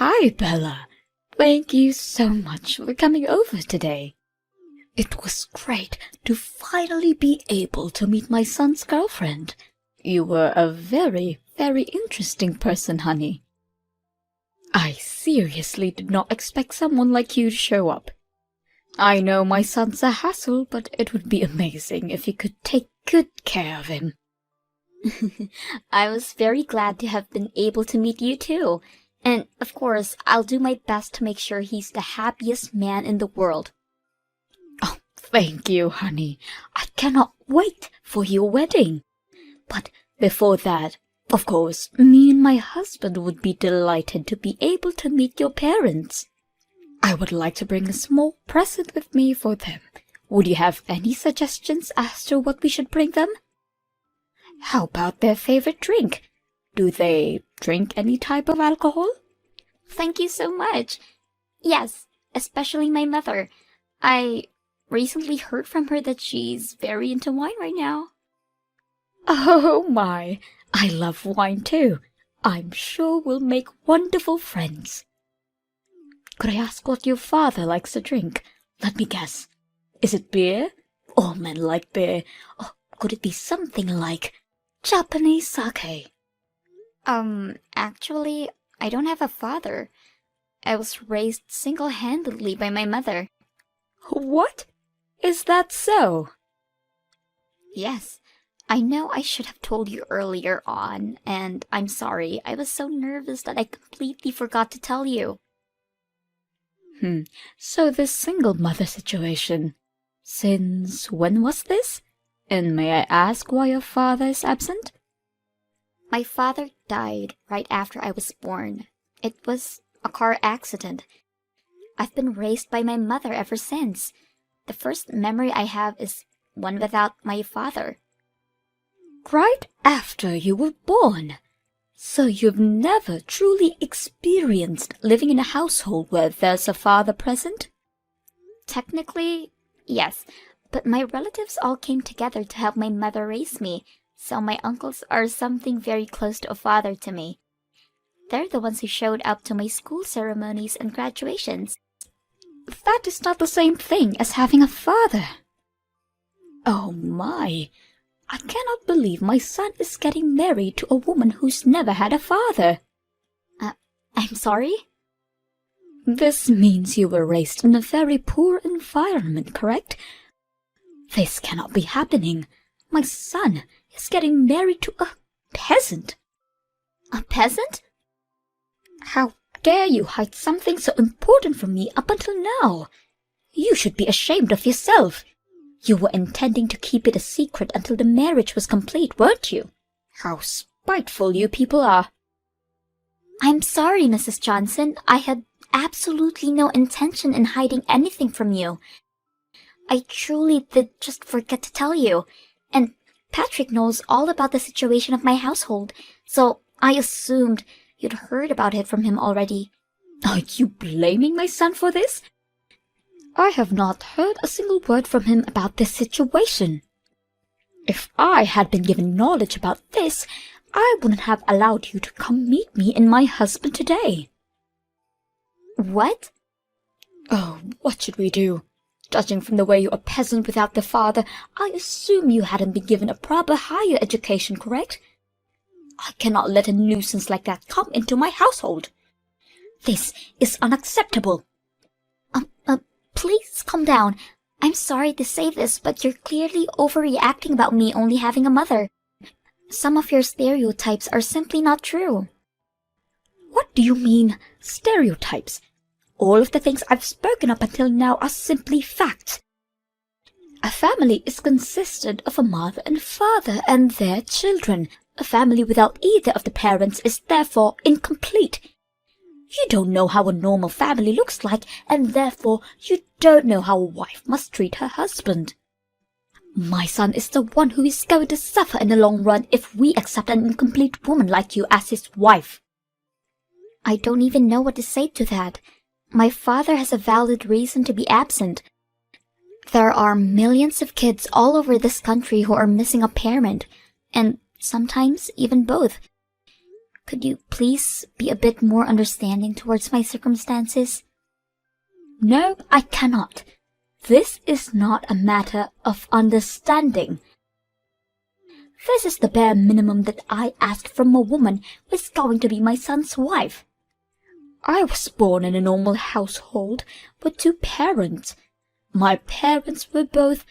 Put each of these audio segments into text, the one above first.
Hi, Bella. Thank you so much for coming over today. It was great to finally be able to meet my son's girlfriend. You were a very, very interesting person, honey. I seriously did not expect someone like you to show up. I know my son's a hassle, but it would be amazing if you could take good care of him. I was very glad to have been able to meet you too. And, of course, I'll do my best to make sure he's the happiest man in the world. Oh, thank you, honey. I cannot wait for your wedding. But before that, of course, me and my husband would be delighted to be able to meet your parents. I would like to bring a small present with me for them. Would you have any suggestions as to what we should bring them? How about their favorite drink? Do they drink any type of alcohol? Thank you so much. Yes, especially my mother. I recently heard from her that she's very into wine right now. Oh my, I love wine too. I'm sure we'll make wonderful friends. Could I ask what your father likes to drink? Let me guess. Is it beer? All men like beer. Or could it be something like Japanese sake? Actually, I don't have a father. I was raised single-handedly by my mother. What? Is that so? Yes. I know I should have told you earlier on, and I'm sorry. I was so nervous that I completely forgot to tell you. So this single mother situation. Since when was this? And may I ask why your father is absent? My father died right after I was born. It was a car accident. I've been raised by my mother ever since. The first memory I have is one without my father. Right after you were born. So you've never truly experienced living in a household where there's a father present? Technically, yes, but my relatives all came together to help my mother raise me, so my uncles are something very close to a father to me. They're the ones who showed up to my school ceremonies and graduations. That is not the same thing as having a father. Oh my! I cannot believe my son is getting married to a woman who's never had a father. I'm sorry? This means you were raised in a very poor environment, correct? This cannot be happening. My son is getting married to a peasant. A peasant? How dare you hide something so important from me up until now? You should be ashamed of yourself. You were intending to keep it a secret until the marriage was complete, weren't you? How spiteful you people are. I'm sorry, Mrs. Johnson. I had absolutely no intention in hiding anything from you. I truly did just forget to tell you. And Patrick knows all about the situation of my household, so I assumed you'd heard about it from him already. Are you blaming my son for this? I have not heard a single word from him about this situation. If I had been given knowledge about this, I wouldn't have allowed you to come meet me and my husband today. What? Oh, what should we do? Judging from the way you're a peasant without the father, I assume you hadn't been given a proper higher education, correct? I cannot let a nuisance like that come into my household. This is unacceptable. Please calm down. I'm sorry to say this, but you're clearly overreacting about me only having a mother. Some of your stereotypes are simply not true. What do you mean, stereotypes? All of the things I've spoken up until now are simply facts. A family is consistent of a mother and father and their children. A family without either of the parents is therefore incomplete. You don't know how a normal family looks like, and therefore you don't know how a wife must treat her husband. My son is the one who is going to suffer in the long run if we accept an incomplete woman like you as his wife. I don't even know what to say to that. My father has a valid reason to be absent. There are millions of kids all over this country who are missing a parent, and sometimes even both. Could you please be a bit more understanding towards my circumstances? No, I cannot. This is not a matter of understanding. This is the bare minimum that I ask from a woman who is going to be my son's wife. I was born in a normal household with 2 parents. My parents were both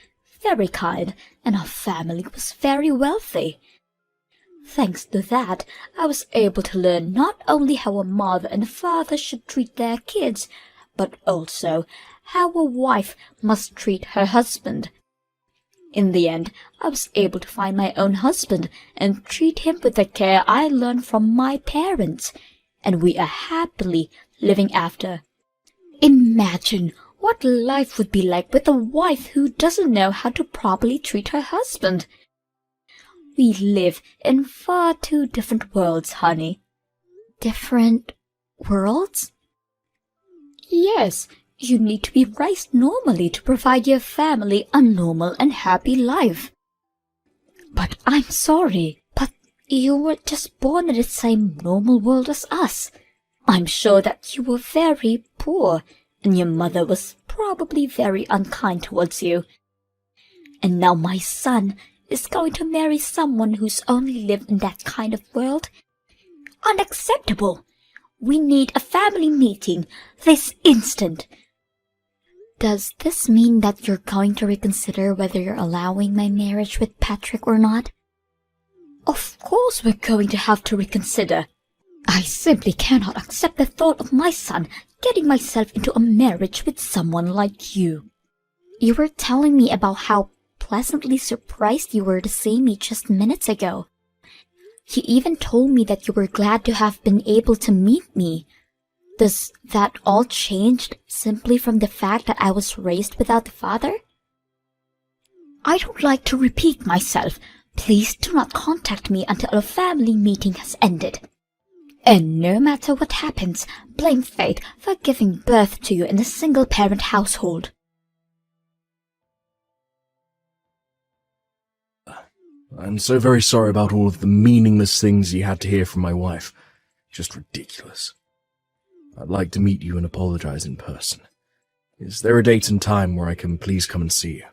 very kind, and our family was very wealthy. Thanks to that, I was able to learn not only how a mother and a father should treat their kids, but also how a wife must treat her husband. In the end, I was able to find my own husband and treat him with the care I learned from my parents, and we are happily living after. Imagine what life would be like with a wife who doesn't know how to properly treat her husband. We live in far too different worlds, honey. Different worlds? Yes, you need to be raised normally to provide your family a normal and happy life. But I'm sorry, but you were just born in the same normal world as us. I'm sure that you were very poor, and your mother was probably very unkind towards you. And now my son is going to marry someone who's only lived in that kind of world? Unacceptable! We need a family meeting this instant. Does this mean that you're going to reconsider whether you're allowing my marriage with Patrick or not? Of course we're going to have to reconsider. I simply cannot accept the thought of my son getting myself into a marriage with someone like you. You were telling me about how pleasantly surprised you were to see me just minutes ago. You even told me that you were glad to have been able to meet me. Does that all change simply from the fact that I was raised without a father? I don't like to repeat myself. Please do not contact me until our family meeting has ended. And no matter what happens, blame fate for giving birth to you in a single-parent household. I'm so very sorry about all of the meaningless things you had to hear from my wife. Just ridiculous. I'd like to meet you and apologize in person. Is there a date and time where I can please come and see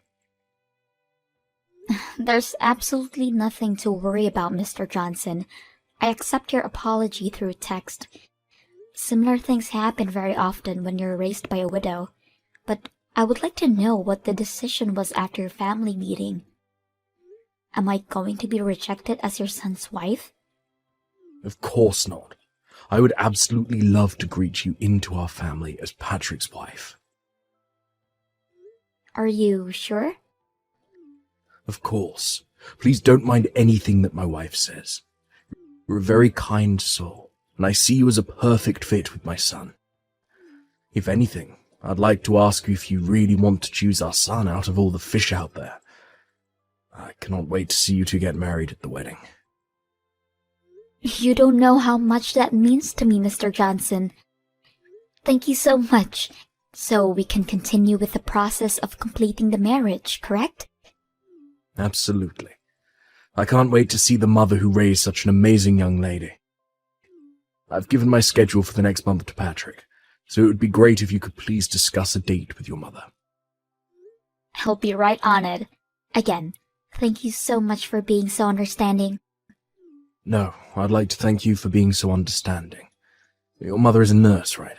you? There's absolutely nothing to worry about, Mr. Johnson. I accept your apology through text. Similar things happen very often when you're raised by a widow. But I would like to know what the decision was after your family meeting. Am I going to be rejected as your son's wife? Of course not. I would absolutely love to greet you into our family as Patrick's wife. Are you sure? Of course. Please don't mind anything that my wife says. You're a very kind soul, and I see you as a perfect fit with my son. If anything, I'd like to ask you if you really want to choose our son out of all the fish out there. I cannot wait to see you two get married at the wedding. You don't know how much that means to me, Mr. Johnson. Thank you so much. So we can continue with the process of completing the marriage, correct? Absolutely. I can't wait to see the mother who raised such an amazing young lady. I've given my schedule for the next month to Patrick, so it would be great if you could please discuss a date with your mother. I'll be right on it. Again, thank you so much for being so understanding. No, I'd like to thank you for being so understanding. Your mother is a nurse, right?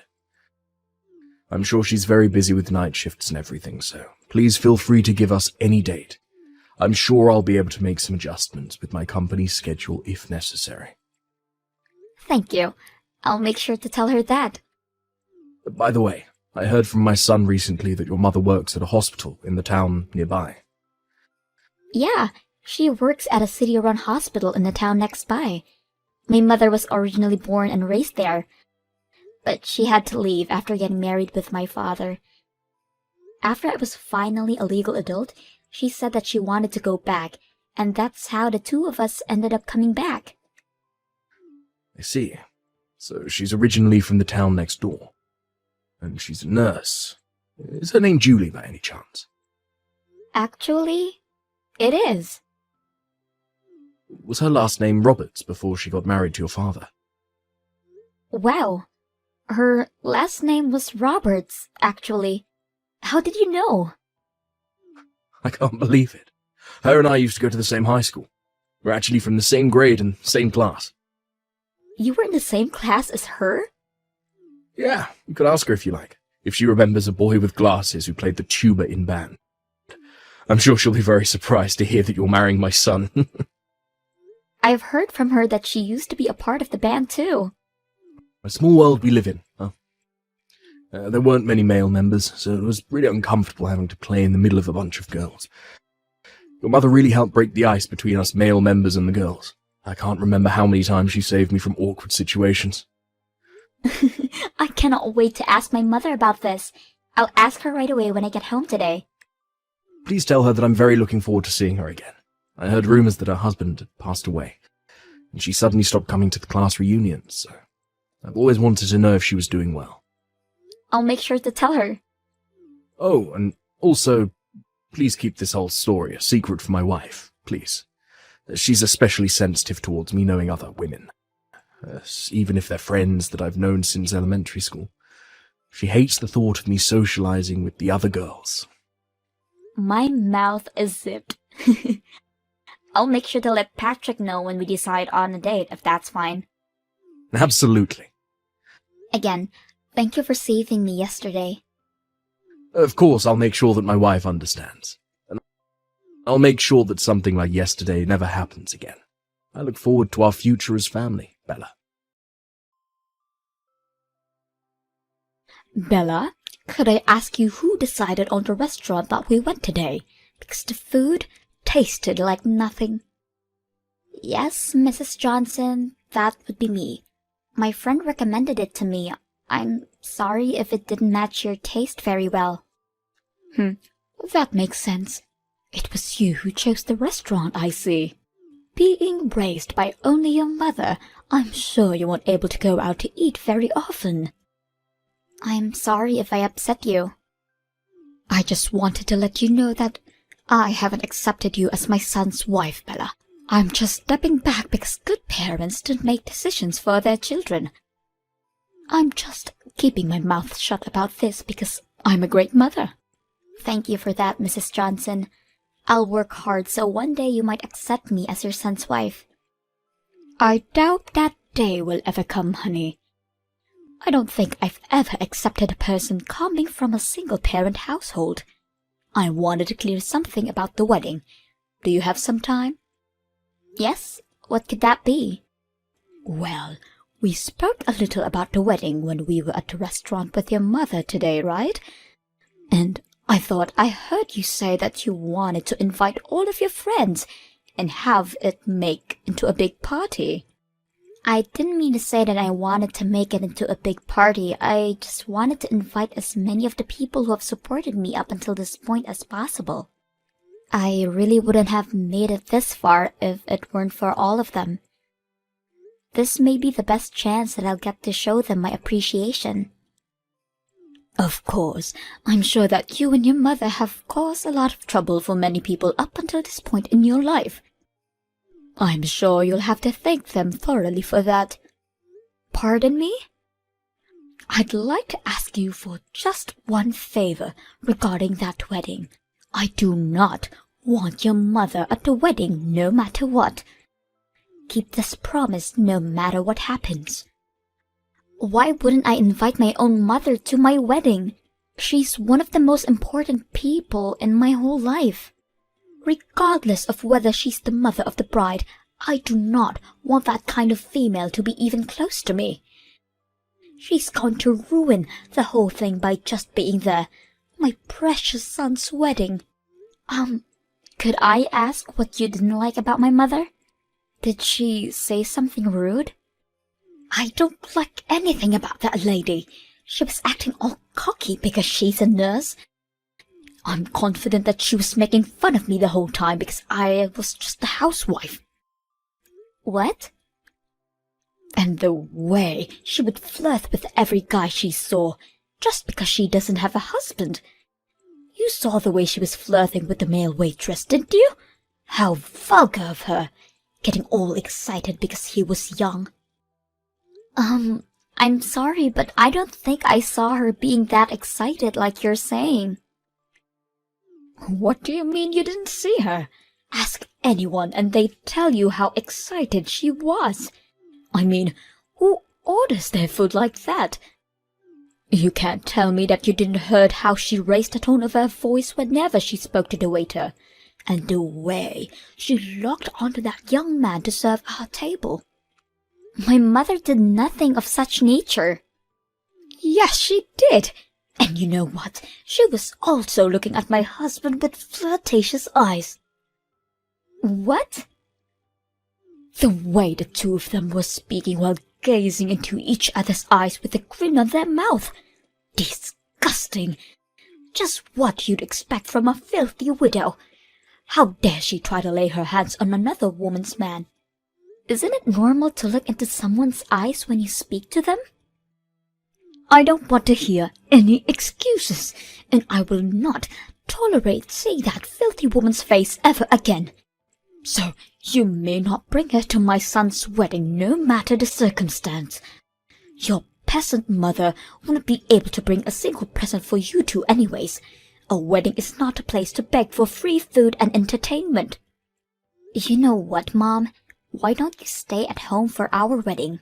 I'm sure she's very busy with night shifts and everything, so please feel free to give us any date. I'm sure I'll be able to make some adjustments with my company's schedule if necessary. Thank you. I'll make sure to tell her that. By the way, I heard from my son recently that your mother works at a hospital in the town nearby. Yeah, she works at a city-run hospital in the town next by. My mother was originally born and raised there, but she had to leave after getting married with my father. After I was finally a legal adult, she said that she wanted to go back, and that's how the two of us ended up coming back. I see. So she's originally from the town next door. And she's a nurse. Is her name Julie by any chance? Actually, it is. Was her last name Roberts before she got married to your father? Wow. Her last name was Roberts, actually. How did you know? I can't believe it. Her and I used to go to the same high school. We're actually from the same grade and same class. You were in the same class as her? Yeah, you could ask her if you like, if she remembers a boy with glasses who played the tuba in band. I'm sure she'll be very surprised to hear that you're marrying my son. I've heard from her that she used to be a part of the band too. A small world we live in, huh? There weren't many male members, so it was really uncomfortable having to play in the middle of a bunch of girls. Your mother really helped break the ice between us male members and the girls. I can't remember how many times she saved me from awkward situations. I cannot wait to ask my mother about this. I'll ask her right away when I get home today. Please tell her that I'm very looking forward to seeing her again. I heard rumors that her husband had passed away, and she suddenly stopped coming to the class reunions, so I've always wanted to know if she was doing well. I'll make sure to tell her. Oh, and also, please keep this whole story a secret from my wife, please. She's especially sensitive towards me knowing other women, even if they're friends that I've known since elementary school. She hates the thought of me socializing with the other girls. My mouth is zipped. I'll make sure to let Patrick know when we decide on a date, if that's fine. Absolutely. Again, thank you for saving me yesterday. Of course, I'll make sure that my wife understands. And I'll make sure that something like yesterday never happens again. I look forward to our future as family, Bella. Bella, could I ask you who decided on the restaurant that we went today? Because the food tasted like nothing. Yes, Mrs. Johnson, that would be me. My friend recommended it to me. I'm sorry if it didn't match your taste very well. That makes sense. It was you who chose the restaurant, I see. Being raised by only your mother, I'm sure you weren't able to go out to eat very often. I'm sorry if I upset you. I just wanted to let you know that I haven't accepted you as my son's wife, Bella. I'm just stepping back because good parents don't make decisions for their children. I'm just keeping my mouth shut about this because I'm a great mother. Thank you for that, Mrs. Johnson. I'll work hard so one day you might accept me as your son's wife. I doubt that day will ever come, honey. I don't think I've ever accepted a person coming from a single-parent household. I wanted to clear something about the wedding. Do you have some time? Yes? What could that be? Well, we spoke a little about the wedding when we were at the restaurant with your mother today, right? And I thought I heard you say that you wanted to invite all of your friends and have it make into a big party. I didn't mean to say that I wanted to make it into a big party. I just wanted to invite as many of the people who have supported me up until this point as possible. I really wouldn't have made it this far if it weren't for all of them. This may be the best chance that I'll get to show them my appreciation. Of course, I'm sure that you and your mother have caused a lot of trouble for many people up until this point in your life. I'm sure you'll have to thank them thoroughly for that. Pardon me? I'd like to ask you for just one favor regarding that wedding. I do not want your mother at the wedding no matter what. Keep this promise no matter what happens. Why wouldn't I invite my own mother to my wedding? She's one of the most important people in my whole life. Regardless of whether she's the mother of the bride, I do not want that kind of female to be even close to me. She's going to ruin the whole thing by just being there. My precious son's wedding. Could I ask what you didn't like about my mother? Did she say something rude? I don't like anything about that lady. She was acting all cocky because she's a nurse. I'm confident that she was making fun of me the whole time because I was just a housewife. What? And the way she would flirt with every guy she saw, just because she doesn't have a husband. You saw the way she was flirting with the male waitress, didn't you? How vulgar of her, getting all excited because he was young. I'm sorry, but I don't think I saw her being that excited like you're saying. What do you mean you didn't see her? Ask anyone and they'd tell you how excited she was. I mean, who orders their food like that? You can't tell me that you didn't heard how she raised the tone of her voice whenever she spoke to the waiter, and the way she locked onto that young man to serve our table. My mother did nothing of such nature. Yes, she did. And you know what? She was also looking at my husband with flirtatious eyes. What? The way the two of them were speaking while gazing into each other's eyes with a grin on their mouth. Disgusting! Just what you'd expect from a filthy widow. How dare she try to lay her hands on another woman's man? Isn't it normal to look into someone's eyes when you speak to them? I don't want to hear any excuses, and I will not tolerate seeing that filthy woman's face ever again. So you may not bring her to my son's wedding, no matter the circumstance. Your peasant mother wouldn't be able to bring a single present for you two anyways. A wedding is not a place to beg for free food and entertainment. You know what, Mom? Why don't you stay at home for our wedding?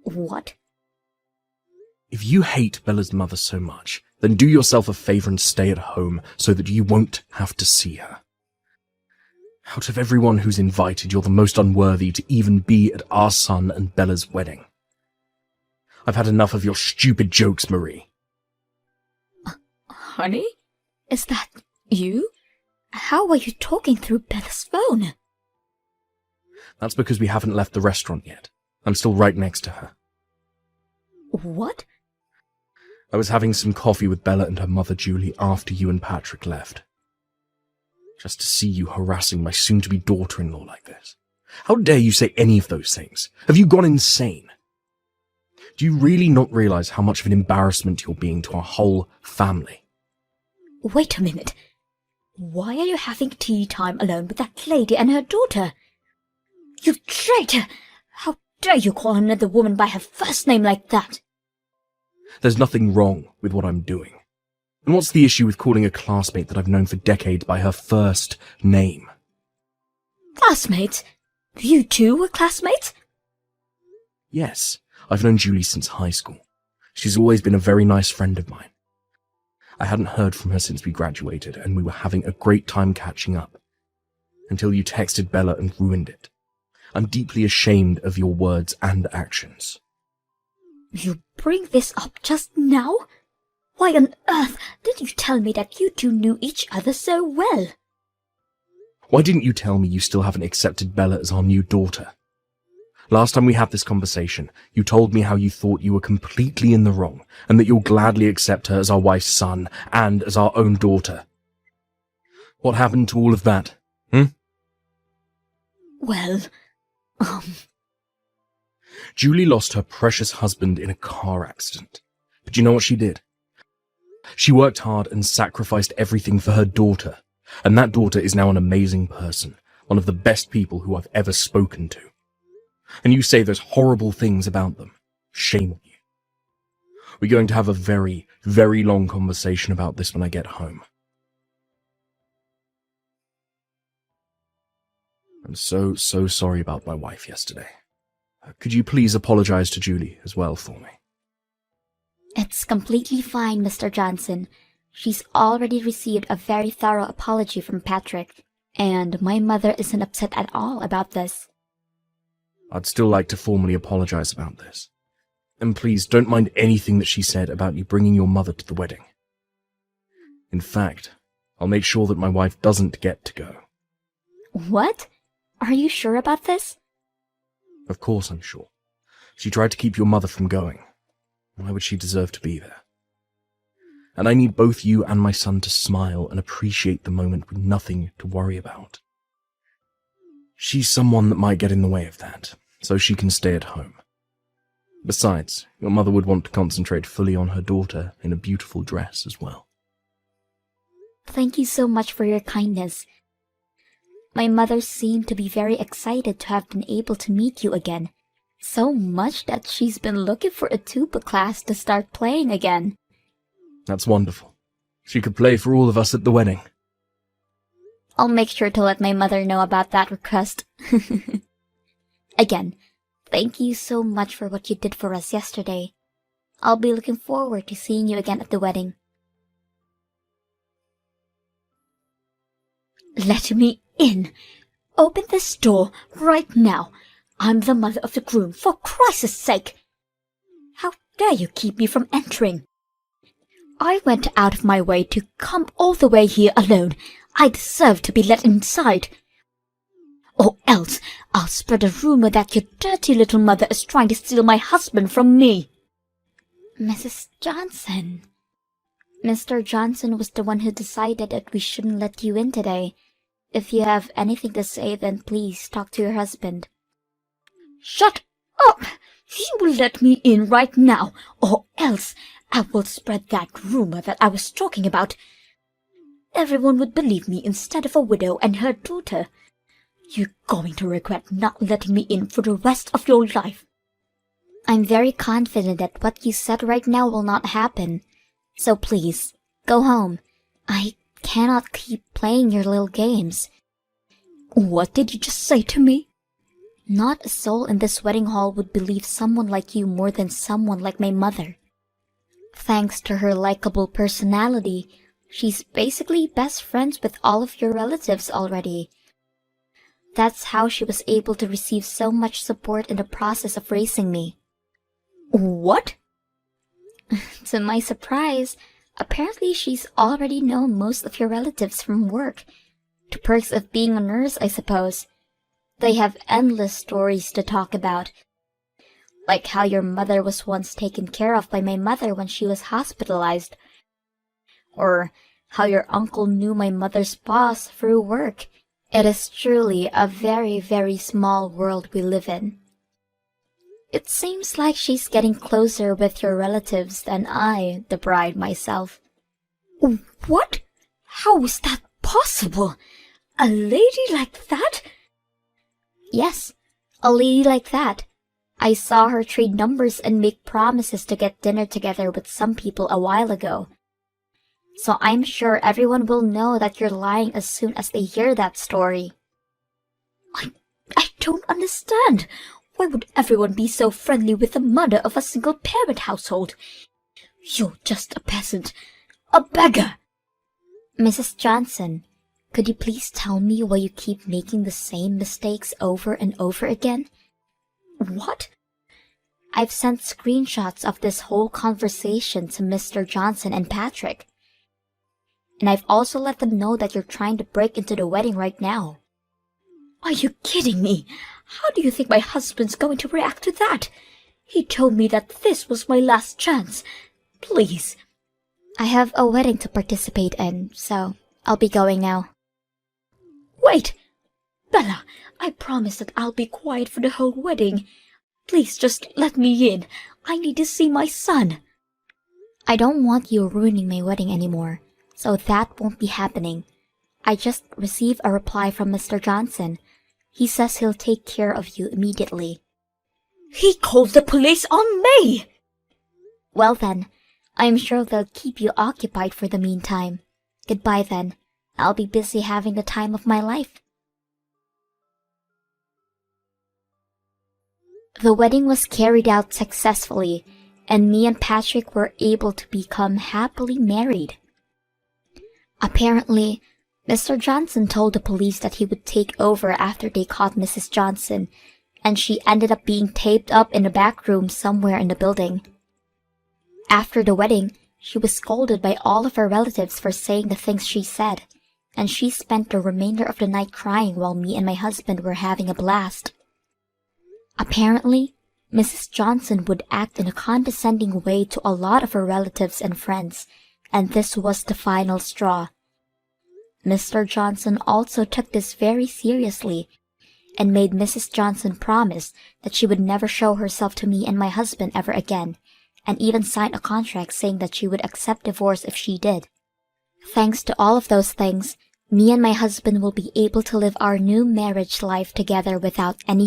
What? If you hate Bella's mother so much, then do yourself a favor and stay at home so that you won't have to see her. Out of everyone who's invited, you're the most unworthy to even be at our son and Bella's wedding. I've had enough of your stupid jokes, Marie. Honey? Is that you? How are you talking through Bella's phone? That's because we haven't left the restaurant yet. I'm still right next to her. What? I was having some coffee with Bella and her mother Julie after you and Patrick left. Just to see you harassing my soon-to-be daughter-in-law like this. How dare you say any of those things? Have you gone insane? Do you really not realize how much of an embarrassment you're being to our whole family? Wait a minute. Why are you having tea time alone with that lady and her daughter? You traitor! How dare you call another woman by her first name like that? There's nothing wrong with what I'm doing. And what's the issue with calling a classmate that I've known for decades by her first name? Classmates? You two were classmates? Yes, I've known Julie since high school. She's always been a very nice friend of mine. I hadn't heard from her since we graduated, and we were having a great time catching up. Until you texted Bella and ruined it. I'm deeply ashamed of your words and actions. You bring this up just now? Why on earth didn't you tell me that you two knew each other so well? Why didn't you tell me you still haven't accepted Bella as our new daughter? Last time we had this conversation, you told me how you thought you were completely in the wrong, and that you'll gladly accept her as our wife's son, and as our own daughter. What happened to all of that, Well, Julie lost her precious husband in a car accident. But you know what she did? She worked hard and sacrificed everything for her daughter, and that daughter is now an amazing person, one of the best people who I've ever spoken to. And you say those horrible things about them. Shame on you. We're going to have a very, very long conversation about this when I get home. I'm so sorry about my wife yesterday. Could you please apologize to Julie as well for me? It's completely fine, Mr. Johnson. She's already received a very thorough apology from Patrick, and my mother isn't upset at all about this. I'd still like to formally apologize about this. And please don't mind anything that she said about you bringing your mother to the wedding. In fact, I'll make sure that my wife doesn't get to go. What? Are you sure about this? Of course I'm sure. She tried to keep your mother from going. Why would she deserve to be there? And I need both you and my son to smile and appreciate the moment with nothing to worry about. She's someone that might get in the way of that, so she can stay at home. Besides, your mother would want to concentrate fully on her daughter in a beautiful dress as well. Thank you so much for your kindness. My mother seemed to be very excited to have been able to meet you again, So much that she's been looking for a tuba class to start playing again. That's wonderful. She could play for all of us at the wedding. I'll make sure to let my mother know about that request. Again, thank you so much for what you did for us yesterday. I'll be looking forward to seeing you again at the wedding. Let me in. Open this door right now. I'm the mother of the groom, for Christ's sake. How dare you keep me from entering? I went out of my way to come all the way here alone. I deserve to be let inside. Or else I'll spread a rumor that your dirty little mother is trying to steal my husband from me. Mrs. Johnson. Mr. Johnson was the one who decided that we shouldn't let you in today. If you have anything to say, then please talk to your husband. Shut up! You will let me in right now, or else I will spread that rumor that I was talking about. Everyone would believe me instead of a widow and her daughter. You're going to regret not letting me in for the rest of your life. I'm very confident that what you said right now will not happen. So please, go home. I cannot keep playing your little games. What did you just say to me? Not a soul in this wedding hall would believe someone like you more than someone like my mother. Thanks to her likable personality, she's basically best friends with all of your relatives already. That's how she was able to receive so much support in the process of raising me. What? To my surprise, apparently she's already known most of your relatives from work. The perks of being a nurse, I suppose. They have endless stories to talk about. Like how your mother was once taken care of by my mother when she was hospitalized. Or how your uncle knew my mother's boss through work. It is truly a very, very small world we live in. It seems like she's getting closer with your relatives than I, the bride myself. What? How is that possible? A lady like that? Yes, a lady like that. I saw her trade numbers and make promises to get dinner together with some people a while ago. So I'm sure everyone will know that you're lying as soon as they hear that story. I don't understand. Why would everyone be so friendly with the mother of a single-parent household? You're just a peasant, a beggar. Mrs. Johnson, could you please tell me why you keep making the same mistakes over and over again? What? I've sent screenshots of this whole conversation to Mr. Johnson and Patrick. And I've also let them know that you're trying to break into the wedding right now. Are you kidding me? How do you think my husband's going to react to that? He told me that this was my last chance. Please. I have a wedding to participate in, so I'll be going now. Wait! Bella, I promise that I'll be quiet for the whole wedding. Please just let me in. I need to see my son. I don't want you ruining my wedding anymore, so that won't be happening. I just received a reply from Mr. Johnson. He says he'll take care of you immediately. He called the police on me! Well then, I'm sure they'll keep you occupied for the meantime. Goodbye then. I'll be busy having the time of my life. The wedding was carried out successfully, and me and Patrick were able to become happily married. Apparently, Mr. Johnson told the police that he would take over after they caught Mrs. Johnson, and she ended up being taped up in a back room somewhere in the building. After the wedding, she was scolded by all of her relatives for saying the things she said, and she spent the remainder of the night crying while me and my husband were having a blast. Apparently, Mrs. Johnson would act in a condescending way to a lot of her relatives and friends, and this was the final straw. Mr. Johnson also took this very seriously, and made Mrs. Johnson promise that she would never show herself to me and my husband ever again, and even sign a contract saying that she would accept divorce if she did. Thanks to all of those things, me and my husband will be able to live our new marriage life together without any